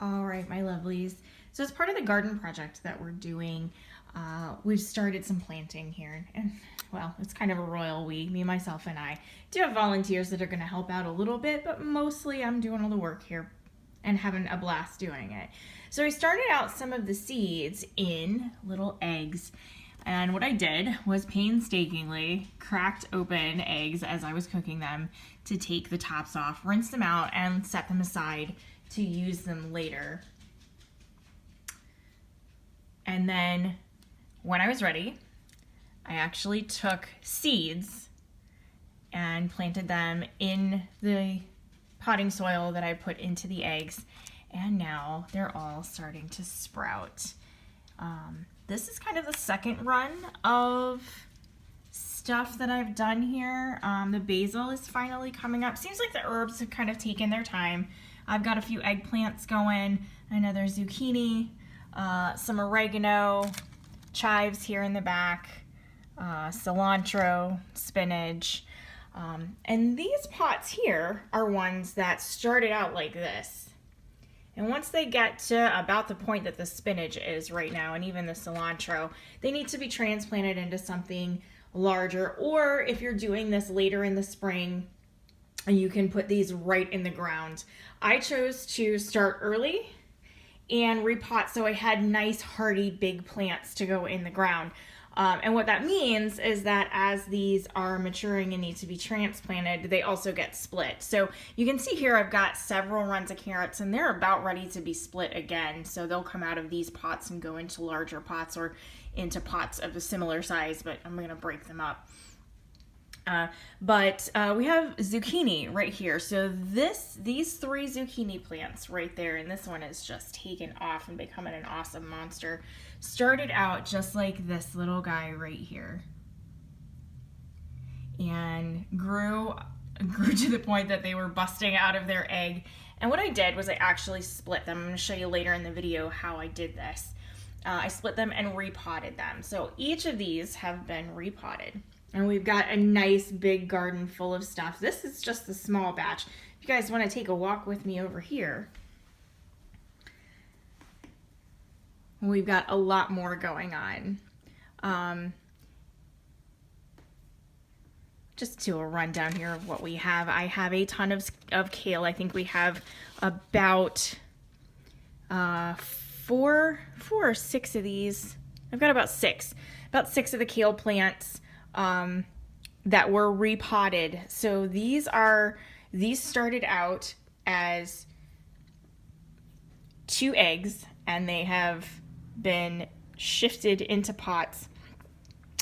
All right, my lovelies. So as part of the garden project that we're doing, we've started some planting here. And well, it's kind of a royal we, me, myself, and I do have volunteers that are going to help out a little bit, but mostly I'm doing all the work here and having a blast doing it. So I started out some of the seeds in little eggs. And what I did was painstakingly cracked open eggs as I was cooking them to take the tops off, rinse them out, and set them aside to use them later. And then when I was ready, I actually took seeds and planted them in the potting soil that I put into the eggs, and now they're all starting to sprout. This is kind of the second run of stuff that I've done here. The basil is finally coming up. Seems like the herbs have kind of taken their time. I've got a few eggplants going, another zucchini, some oregano, chives here in the back, cilantro, spinach. And these pots here are ones that started out like this. And once they get to about the point that the spinach is right now, and even the cilantro, they need to be transplanted into something larger. Or if you're doing this later in the spring, you can put these right in the ground. I chose to start early and repot so I had nice, hardy, big plants to go in the ground. And what that means is that as these are maturing and need to be transplanted, they also get split. So you can see here I've got several runs of carrots and they're about ready to be split again. So they'll come out of these pots and go into larger pots or into pots of a similar size, but I'm going to break them up. But we have zucchini right here. So these three zucchini plants right there, and this one is just taken off and becoming an awesome monster, started out just like this little guy right here, and grew to the point that they were busting out of their egg. And what I did was I actually split them. I'm going to show you later in the video how I did this. I split them and repotted them. So each of these have been repotted. And we've got a nice big garden full of stuff. This is just the small batch. If you guys want to take a walk with me over here, we've got a lot more going on. Just to a rundown here of what we have. I have a ton of kale. I think we have about four or six of these. I've got about six of the kale plants that were repotted. So these started out as 2 eggs, and they have been shifted into pots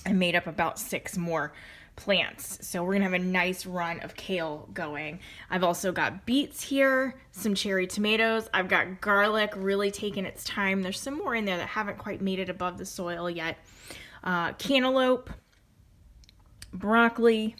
and made up about 6 more plants. So we're gonna have a nice run of kale going. I've also got beets here, some cherry tomatoes. I've got garlic really taking its time. There's some more in there that haven't quite made it above the soil yet. Cantaloupe, broccoli,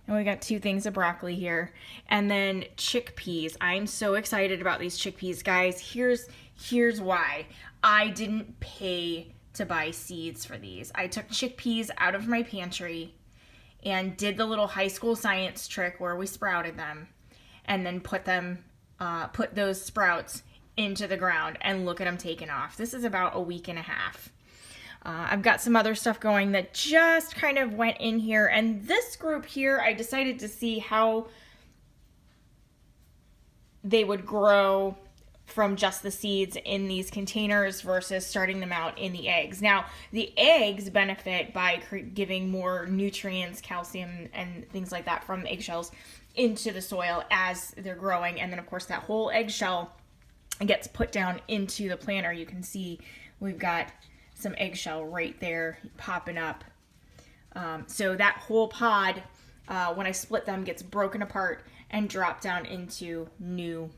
and we got 2 things of broccoli here, and then chickpeas. I'm so excited about these chickpeas, guys. Here's why. I didn't pay to buy seeds for these. I took chickpeas out of my pantry and did the little high school science trick where we sprouted them and then put those sprouts into the ground, and look at them taking off. This is about a week and a half. I've got some other stuff going that just kind of went in here. And this group here, I decided to see how they would grow from just the seeds in these containers versus starting them out in the eggs. Now, the eggs benefit by giving more nutrients, calcium, and things like that from the eggshells into the soil as they're growing. And then, of course, that whole eggshell gets put down into the planter. You can see we've got some eggshell right there popping up. So that whole pod, when I split them, gets broken apart and dropped down into new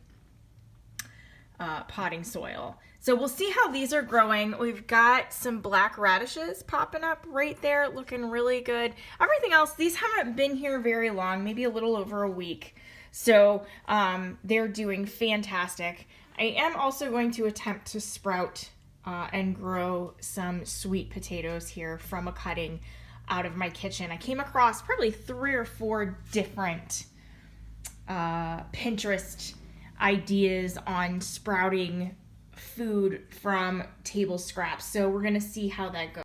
potting soil. So we'll see how these are growing. We've got some black radishes popping up right there, looking really good. Everything else, these haven't been here very long, maybe a little over a week. So they're doing fantastic. I am also going to attempt to sprout and grow some sweet potatoes here from a cutting out of my kitchen. I came across probably 3 or 4 different Pinterest ideas on sprouting food from table scraps. So we're going to see how that goes.